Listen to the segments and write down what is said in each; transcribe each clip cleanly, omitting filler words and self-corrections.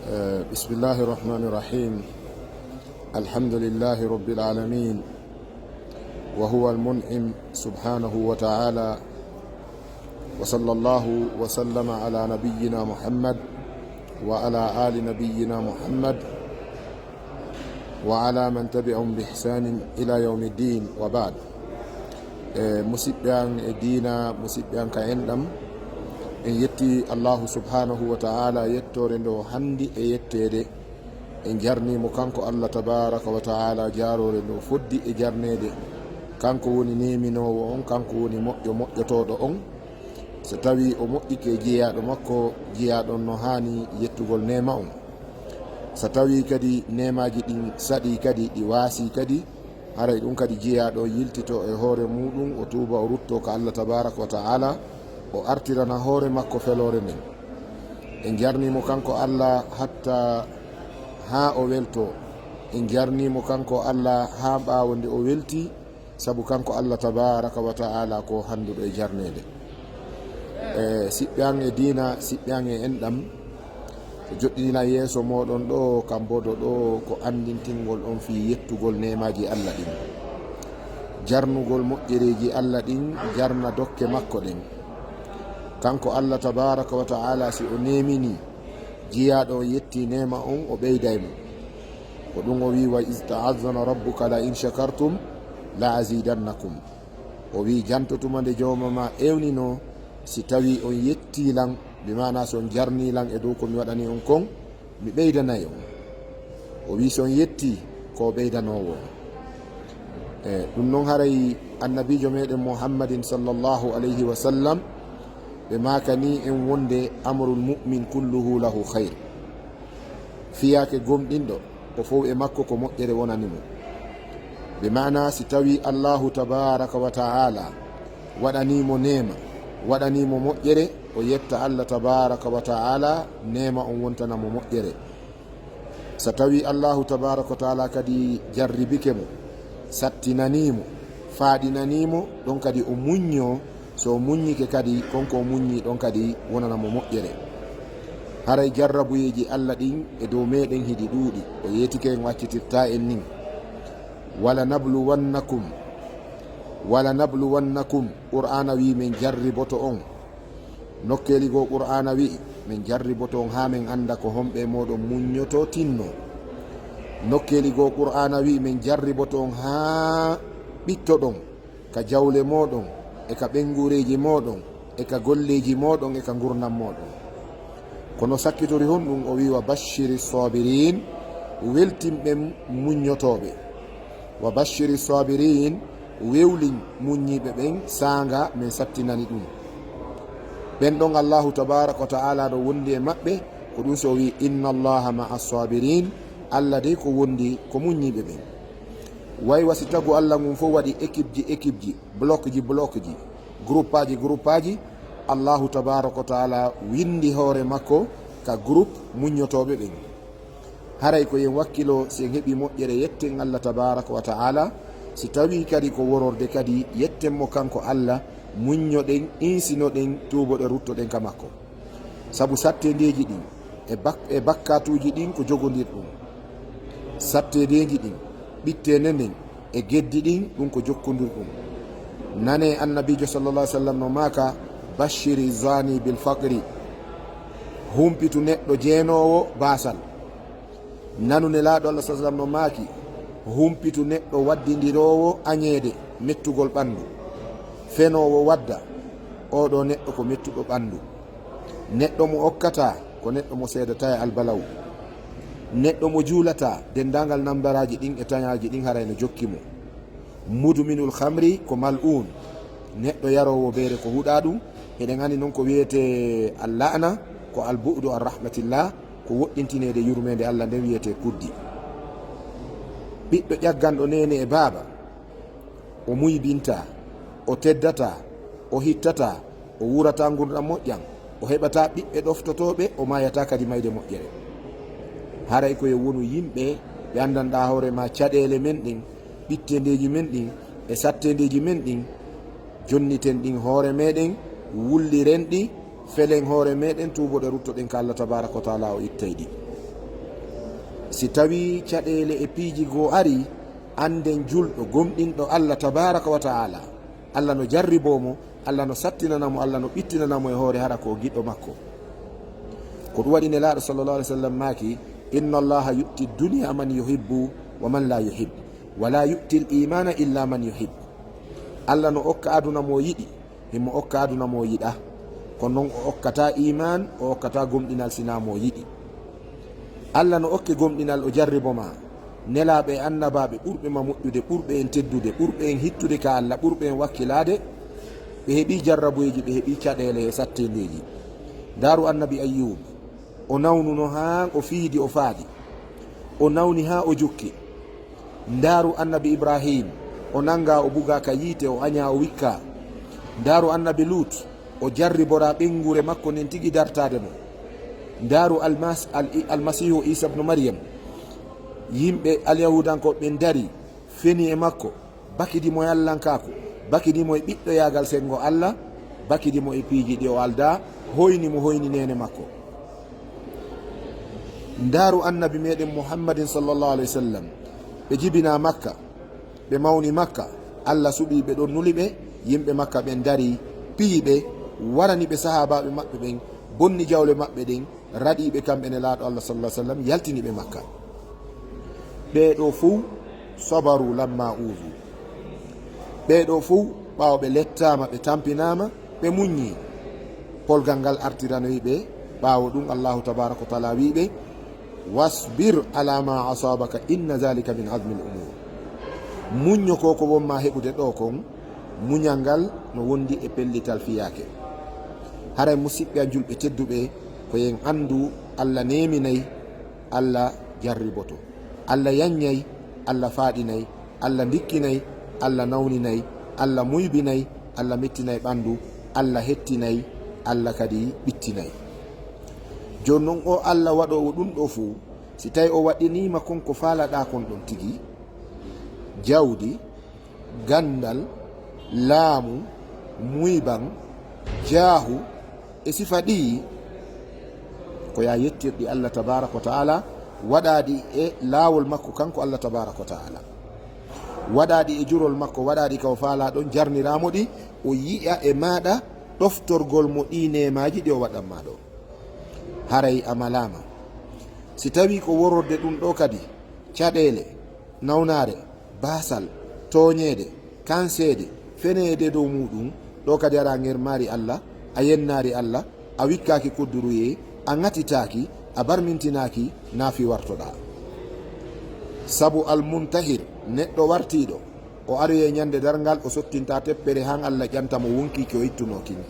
بسم الله الرحمن الرحيم. الحمد لله رب العالمين، وهو المنعم سبحانه وتعالى، وصلى الله وسلم على نبينا محمد وعلى آل نبينا محمد وعلى من تبعهم بإحسان إلى يوم الدين، وبعد. مسبيان دينا مسبيان كأندم en yetti allahu subhanahu wa ta'ala yettore ndo handi e yettede en jarnimo kanko allah tabaraka wa ta'ala jarore ndo foddi e jarnede. Kanko woni neminowo on, kanko woni moƴƴotoɗo on. So tawi o moƴƴike jeeyaɗo makko, jeeyaɗon no hani yettugol nema on. So tawi kadi nemaji ɗin saɗi kadi ɗi waasi kadi, haray ɗum kadi jeeyaɗo yiltito e hoore muɗum, o tuuba o rutto ko allah tabaraka wa ta'ala, o artirana hoore makko felore nden. En jarnimo kanko allah hatta ha o welto, en jarnimo kanko allah ha ɓawo nde o welti, sabu kanko allah tabaraka wa ta'ala ko handuɗo e jarnede. Siɓɓan e dina, siɓɓan e enɗam, so joɗɗina yeeso moɗon ɗo kambodo ɗo ko andintingol on fi yettugol nemaji allah ɗin, jarnugol moƴƴereji allah ɗin, jarna dokke makko ɗen. Kanko allah tabaraka wa ta'ala si o nemini jiyaɗo yetti nema on, o ɓeydaymo ko ɗum o wi wa is ta'azzana rabbuka la in shakartum la azidannakum. O wi jantotuma nde jawmama ewnino si tawi on yettilan, bimana so on jarnilan e dow ko mi waɗani on kon, mi ɓeydanayi on. O wi so on yetti ko ɓeydanowo. Ɗum noon haray annabijo meɗen muhammadin sallallahu alayhi wa sallam ɓe makani en wonde amrul mu'min kulluhu lahu khayr. Fiyake gomɗinɗo o fof e makko ko moƴƴere wonanimo. Ɓe mana si tawi allahu tabaraka wa ta'ala waɗanimo nema, waɗanimo moƴƴere, o yetta allah tabaraka wa ta'ala, nema on wontanamo moƴƴere. So tawi allahu tabaraka wa ta'ala kadi jarribike mo, sattinanimo, faaɗinanimo, ɗon kadi o muñño. So muññike kadi konko muññi ɗon kadi wonanamo moƴƴere. Haray jarrabuyeji allah ɗin e dow meɗen hiɗi ɗuuɗi, o yetike en waccitirta en nin. wala nabluwannakum qur'ana wi min jarriboto on. Nokkeli go qur'ana wi min jarriboto on ha min anda ko homɓe moɗon muññoto tinno. Nokkeli go qur'ana wi min jarriboto on ha ɓittoɗon ka jawle moɗon, e ka ɓengureji moɗon, e ka golleji moɗon, e ka gurnam moɗon. Kono sakkitori hon ɗum o wi wa bashiri sabirin, weltimɓe muññotoɓe. Wa bashiri sabirin, wewlin muññiɓe ɓen sanga min sattinani ɗum. ɓen ɗon allahu tabaraka wa ta'ala ɗo wondi e maɓɓe, ko ɗum so wi inna allaha ma'a sabirin, allah de ko wondi ko muññiɓe ɓen. Way wasi tagu allah mum fof waɗi équipe ji bloc ji groupe aji. Allahu tabaraka wa ta'ala windi hoore makko ka groupe muññotoɓe ɓen. Haray ko yen wakkilo si en heeɓi moƴƴere yetten allah tabaraka wa ta'ala, si tawi kadi ko wororde kadi yettenmo kanko allah, muññoɗen, insinoɗen, tuboɗe ruttoɗen ka makko. Sabu sattedeji ɗin e bakkatuji ɗin ko jogodir ɗum. Sattedeji ɗin, ɓittene nden e geddi ɗin, ɗum ko jokkodir ɗum. Nane annabijo sallallahu alaihi wasallam no maka bashiri zani bil faqri, humpitu neɗɗo jeenowo basal. Nanu ne laaɗo allah sallallahu alaihi wasallam no maki humpitu neɗɗo waddidirowo añede, mettugol ɓandu. Fenowo wadda, oɗo neɗɗo ko mettuɗo ɓandu. Neɗɗo mo okkata ko neɗɗo mo seedata e albalaw. Neɗɗo mo juulata dendagal nambaraji ɗin e tañaji ɗin haray no jokkimo. Mudminul khamri ko mal'un, neɗɗo yarowo beere ko huɗa ɗum. Eɗen andi noon ko wiyete alla'na, ko albu'du ar rahmatillah, ko woɗɗintinede yurmede allah nden wiyete kuddi. Ɓiɗɗo ƴagganɗo nene e baaba, o muybinta, o teddata, o hittata, o wurata gurdam moƴƴam, o heɓata ɓiɓɓe ɗoftotoɓe, o mayata kadi mayde moƴƴere. Haray koye wonu yimɓe ɓe andanɗa hoorema caɗele men ɗin, ɓittedeji men ɗin e sattedeji men ɗin, jonniten ɗin hoore meɗen, wulliren ɗi, felen hoore meɗen, tuboɗe ruttoɗen ka Allah tabaraka wa taala o ittayɗi. si tawi caɗele e piiji goo ari anden julɗo gomɗinɗo Allah tabaraka wa taala, Allah no jarribomo, Allah no sattinanamo, Allah no ɓittinanamo e hoore hara ko giɗɗo makko. ko ɗum waɗi nelaaɗo sallallahu alaihi wasallam maaki inna allaha yu'ti dunya man yuhibbu wa man la yuhib wala yu'ti l imana illa man yuhib. Allah no okka aduna mo yiɗi himo okka aduna mo yiɗa, kono noon o okkata iman, o okkata gomɗinal sina mo yiɗi. Allah no okke gomɗinal o jarribo ma, nelaɓe annabaɓe ɓurɓe ma moƴƴude, ɓurɓe en teddude, ɓurɓe en hittude ka Allah, ɓurɓe en wakkilade, ɓe heeɓi jarraboyeji, ɓe heeɓi caɗele e sattendeji. Daru annabi Ayyub, o nawnuno ha o fiidi o faadi, o nawni ha o jukki. Daru annabi Ibrahim, o nanga o buga ka yiite, o aña o wikka. Daru annabi Lut, o jarribora ɓengure makko nen tigi dartade mo. Daru almasihu Isa ibn Maryam, yimɓe alyahudankoɓe ɓen dari feni e makko, bakidimo e allankako, bakidimo e ɓiɗɗo yagal sengo Allah, bakidimo e piiji ɗi o alda, hoynimo hoyni nene makko. Daru annabi meɗen Muhammadin sallallahu alaihi wasallam, ɓe jibina Makka, ɓe mawni Makka, Allah suɓi ɓe ɗon nuli ɓe, yimɓe Makka ɓen dari piiɓe, warani ɓe sahabaɓe maɓɓe ɓen, bonni jawle maɓɓe ɗen, raɗiɓe kamɓe nelaaɗo Allah sallallahu alaihi wasallam, yaltini ɓe Makka. ɓeɗo fuu sabaru lamma uzu, ɓeɗo fuu ɓawo ɓe lettama, ɓe tampinama, ɓe muññi. polgal ngal artiranoyi ɓe ɓawo ɗum Allahu tabaraka wa taala wiɓe wasbir ala ma asabaka inna zalika min azmi l umur. muñño ko ko wonma heɓude ɗo kon, muñal ngal no wondi e pellital fiyake. haray musidɓe a julɓe tedduɓe, ko yen andu Allah neminayi, Allah jarriboto, Allah yaññay, Allah faaɗinayi, Allah dikkinayi, Allah nawninayi, Allah muybinayi, Allah mettinayi ɓandu, Allah hettinayi, Allah kadi ɓittinayi. joni noon o Allah waɗowo ɗum ɗo fuu, si tawi o waɗinima konko faalaɗa kon ɗon tigi, jawdi, gandal, laamu, muyban, jaahu e sifa ɗi, ko ya yettirɗi Allah tabaraka wa taala, waɗaɗi e laawol makko kanko Allah tabaraka wa taala, waɗaɗi e jurol makko, waɗaɗi kaw faala ɗon, jarniramo ɗi, o yi'a e maɗa ɗoftorgol mo ɗi nemaji ɗi o waɗanma ɗo. haray amalama si tawi ko wororde ɗum ɗo kadi, caɗele, nawnare, basal, toñede, kansede, fenede dow muɗum ɗo kadi ara ngermari Allah, a yennari Allah, a wikkaki kodduruye, a ŋatitaki, a barmintinaki, naafi wartoɗa. sabu almuntahir, neɗɗo wartiɗo, o ari e ñande dargal, o sottinta teppere han Allah ƴantamo wonkiki o ittunokin.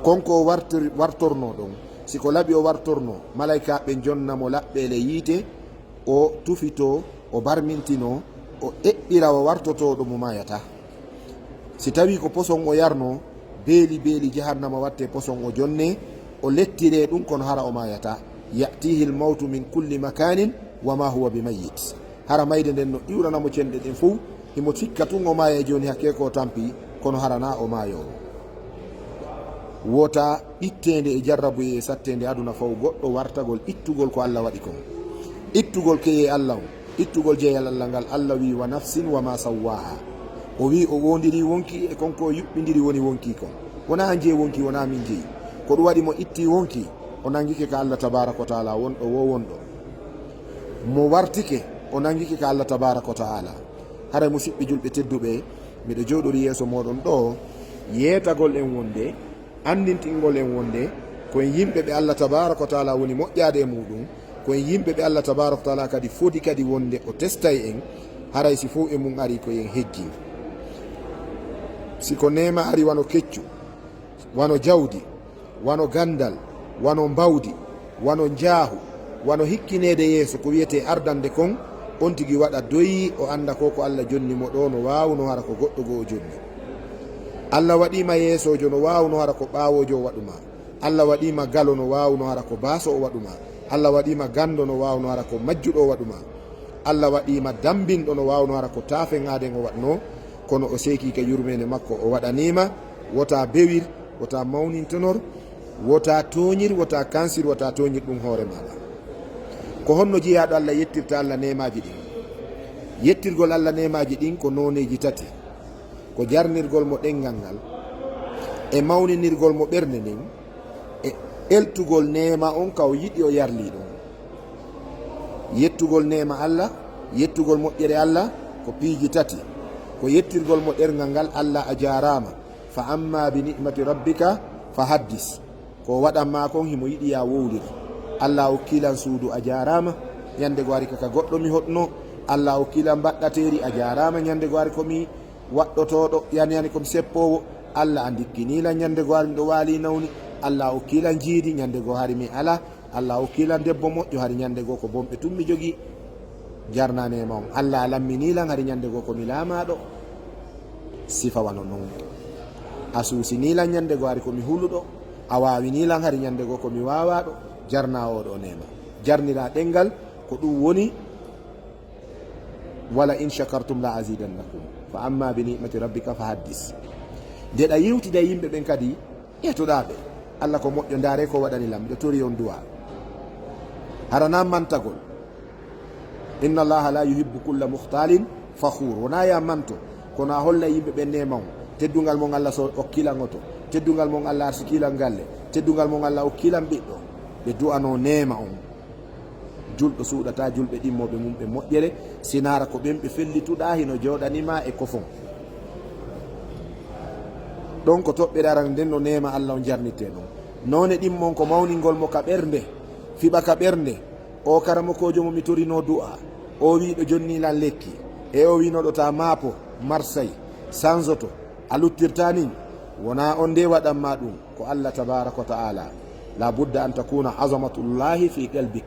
konko wartorno ɗon, siko laaɓi o wartorno, malaika ɓe jonnamo laɓɓele yiite, o tufito, o barmintino, o eɓɓira o wartotoɗo mo mayata. si tawi ko poson o yarno, beeli beeli jahannama watte poson o jonne, o lettire ɗum kono hara o mayata. yatihi l mawtu min kulli makanin wama huwa bimayit. hara mayde nden no iwranamo cenɗe ɗen fou, himo cikka tun o maya joni hakke ko tampi, kono harana o mayowo. wota ittende e jarrabuye e sattende aduna faw goɗɗo wartagol ittugol ko Allah waɗi kon, ittugol keye Allah, ittugol jeeyal Allah ngal. Allah wi wa nafsin wa ma sawwaha, o wi o wondiri wonki e konko yuɓɓidiri woni wonki kon, wona an jeeyi wonki, wona min jeeyi. ko ɗum waɗi mo itti wonki, o nangike ka Allah tabaraka wa taala, wonɗo wo wonɗo mo wartike, o nangike ka Allah tabaraka wa taala. hara musidɓe julɓe tedduɓe, miɗo joɗori yeeso moɗon ɗo, yeetagol en wonde, andintingol en wonde, koyen yimɓe ɓe Allah tabaraka wa taala woni moƴƴade e muɗum, koyen yimɓe ɓe Allah tabaraka wa taala kadi foti kadi wonde o testay en. haray si fof e mum ari koyen hejji. siko nema ari wano keccu, wano jawdi, wano gandal, wano mbawdi, wano jaahu, wano hikkinede yeeso, ko wiyete ardande kon, on tigi waɗa doyi o anda ko Allah jonnimo ɗo, no wawno hara ko goɗɗo goo jonni. Allah waɗima yeesojo, no wawno hara ko ɓawojo o waɗuma. Allah waɗima galo, no wawno hara ko baso o waɗuma. Allah waɗima gando, no wawno hara ko majjuɗo o waɗuma. Allah waɗima dambinɗo, no wawno hara ko tafeŋaden o waɗno, kono o seki ka yurmene makko o waɗanima. wota bewir, wota mawnintonor, wota toñir, wota kansir, wota toñir ɗum hoore maɗa. ko honno jeeyaɗo Allah yettirta Allah nemaji ɗin. Yettirgol Allah nemaji ɗin ko noneji tati, ko jarnirgol mo ɗengal ngal e mawninirgol mo ɓernde nden e eltugol nema on ka o yiɗi o yarli ɗon. Yettugol nema Allah, yettugol moƴƴere Allah ko piiji tati, ko yettirgol mo ɗergal ngal Allah a jarama, fa amma bi ni'mati rabbika fa haddis, ko waɗanma kon himo yiɗi ya wowlir. Allah hokkilan suudu a jarama, ñande go ari kaka goɗɗo mi hoɗno. Allah hokkilan mbaɗɗateri a jarama, ñande go ari komi waɗɗotoɗo yani komi seppowo. Allah a dikkinilan ñande go hari miɗo waali nawni. Allah hokkilan jiidi, ñande go hari mi ala. Allah hokkilan debbo moƴƴo, hari ñande go ko bomɓe tummi jogi jarnanema on. Allah lamminilan hari ñande go komi laamaɗo, sifa wano non. A suusinilan ñande go hari komi huluɗo, a wawinilan hari ñande go komi wawaɗo, jarna oɗo nema. Jarnira ɗengal ko ɗum woni wala in shakartum la azidannakum fa amma bi ni'mati rabbika fa haddis. Nde ɗa yewtida yimɓe ɓen kadi ƴettoɗaɓe Allah ko moƴƴo, ndaare ko waɗanilam, miɗo tori on duwa harana mantagol. Inna allaha la yuhibbu kulla mukhtalin fakhur. Wona ya manto kono a holla yimɓe ɓe nema on, teddungal mon Allah so okkilangoto, teddungal mon Allah arsikilan galle, teddungal mon Allah okkilan ɓiɗɗo, ɓe du'ano nema on. Julɗo suuɗata julɓe ɗimmoɓe mum ɓe moƴƴere, sinara ko ɓen ɓe fellituɗa hino joɗanima e kofon. ɗon ko toɓɓere aran nden no nema Allah o jarnitte ɗum. None ɗimmon ko mawningol mo ka ɓernde, fiɓa ka ɓernde. O karamokojo mo mi torino du'a, o wiɗo jonnilan lekki, e o winoɗo ta maapo Marseille sanzoto a luttirta nin. Wona on nde waɗanma ɗum, ko Allah tabaraka wa ta'ala. La budda an takuna azamatullahi fi qalbik,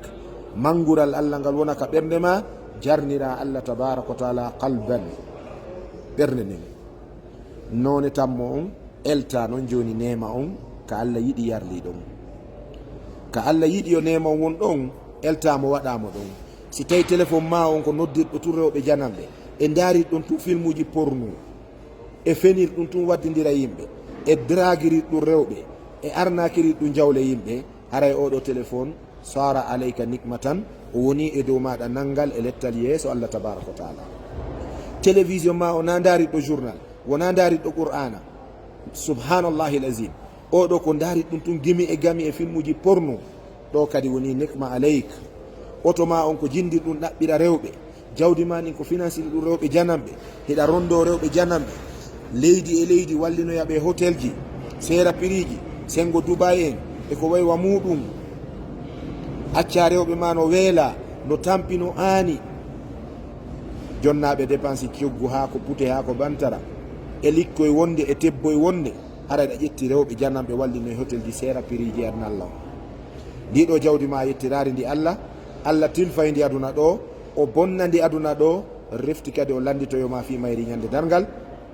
mangural Allah ngal wona ka ɓernde ma. Jarnira Allah tabaraka wa ta'ala qalban, ɓernde nden. None tammo on elta non joni nema on ka Allah yiɗi yarli ɗon. Ka Allah yiɗi yo nema won ɗon eltamo waɗamo ɗon. Si tawi téléphone ma on ko noddirɗo tun rewɓe janamɓe, e daari ɗum tun filmuji porno, e fenir ɗum tun waddidira yimɓe, e draguirir ɗum rewɓe, e arnakirir ɗum jawle yimɓe. haray oɗo téléphone sara alayka nikmatan, o woni e dow maɗa nangal e lettal yeeso Allah tabaraka wa taala. Télévision ma o na daariɗo journal, wona daariɗo qur'ana, subhanallahi l'azim. Oɗo ko daari ɗum tun gimi e gami e filmuji porno, ɗo kadi woni nikma aleyk. Oto ma on ko jindir ɗum ɗaɓɓira rewɓe, jawdi ma ɗin ko financiri ɗum rewɓe janamɓe, hiɗa rondo rewɓe janamɓe, leydi e leydi wallinoyaɓe hôtel ji, seera piriji, sengo Dubai en e ko waywa muɗum. Acca rewɓe ma no weela, no tampi no aani. Jonnaɓe dépense coggu ha ko pute ha ko bantara, e likkoye wonde e tebboye wonde. Haray ɗa ƴetti rewɓe janamɓe wallino e hôtel ji, seera piriji aduna Allah o. Ndiɗo jawdi ma yettirari ndi Allah, Allah tilfay ndi aduna ɗo, o bonna ndi aduna ɗo, refti kadi o landitoyoma fi mayri ñande dargal.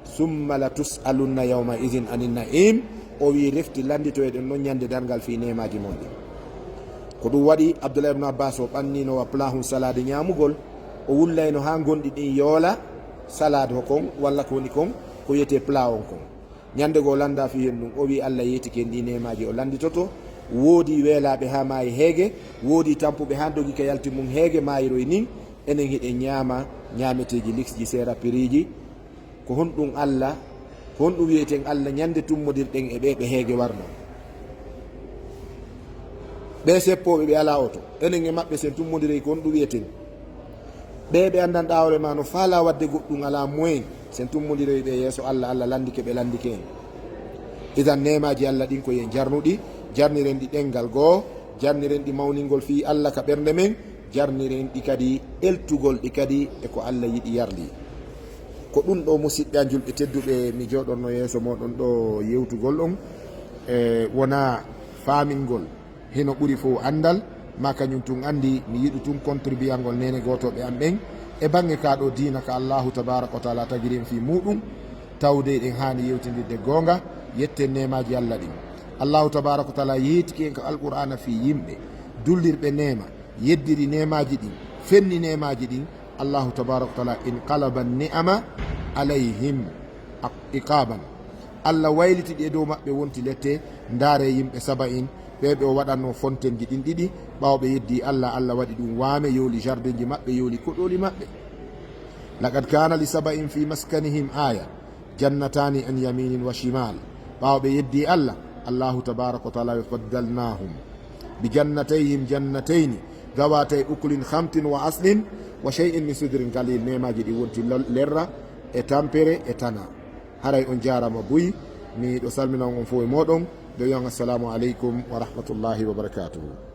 Summa la tus'alunna yawma idhin anin na'im. O wi refti landitoyeɗen noon ñande dargal fi nemaji mon ɗi. Ko ɗum waɗi Abdoullah ibn Abbas o ɓannino wa plahum salade ñamugol, o wullayno ha gonɗi ɗin yoola salade ho kon walla ko woni kon ko wiyete plat on kon. ñande go landa fi hen ɗum, o wi Allah yetike ndi nemaji o landitoto. Woodi weelaɓe ha maayi heege, woodi tampuɓe ha dogi ka yalti mum heege maayiroy nin. Enen hiɗe ñaama ñaameteji luxe ji, seera piriji. Ko honɗum Allah, ko honɗum wiyeten Allah ñande tummodirɗen e ɓe heege warno. Ɓe seppoɓe ɓe ala oto, enen e maɓɓe sen tummodiray ko honɗum wiyeten. Ɓe andan ɗawre ma no faala wadde goɗɗum ala moyen, sen tummodiray ɓe yeeso Allah, Allah landike ɓe landike en. Idan nemaji Allah ɗin ko yen jarnuɗi, jarniren ɗi ɗengal goo, jarniren ɗi mawningol fi Allah ka ɓernde men, jarniren ɗi kadi eltugol ɗi kadi e ko Allah yiɗi yarli. Ko ɗum ɗo musidɓe an julɓe tedduɓe, mi joɗonno yeeso moɗon ɗo yewtugol ɗon e wona famingol heno ɓuri fof andal, ma kañum tun andi mi yiɗi tun contribuangol nene gotoɓe am ɓen e bange kaɗo dina ka Allahu tabaraka wa taala tagirin fi muɗum, tawde ɗen hani yewtidirde gonga, yetten nemaji Allah ɗin. Allahu tabaraka wa taala yeetiki en ko alqur'ana fi yimɓe dullirɓe nema, yeddiri nemaji ɗin, fenni nemaji ɗin. Allahu tabaraka wa taala in qalaba ni'ama alayhim iqaban. Allah waylitiɗi e dow maɓɓe wonti lette, ndaare yimɓe saba'in ɓeɓe o waɗanno fontenji ɗin ɗiɗi ɓawɓe yeddi Allah Allah waɗi ɗum waame yowli jardin ji maɓɓe yowli koɗoli maɓɓe. laqad kana li saba'in fi maskanihim aya jannatani an yaminin wa shimal. ɓawɓe yeddi Allah Allahu tabaraka wa taala faddalnahum bi jannatayhim jannatayni gawatay ukulin khamtin wa aslin wa shay'in min sidrin qalil. nemaji ɗi wonti lerra e tampere e tana. haray on jarama buyi. mi ɗo salmina on fof e moɗon ɓe wiyan assalamu aleykum wa rahmatullahi wa barakatuhu.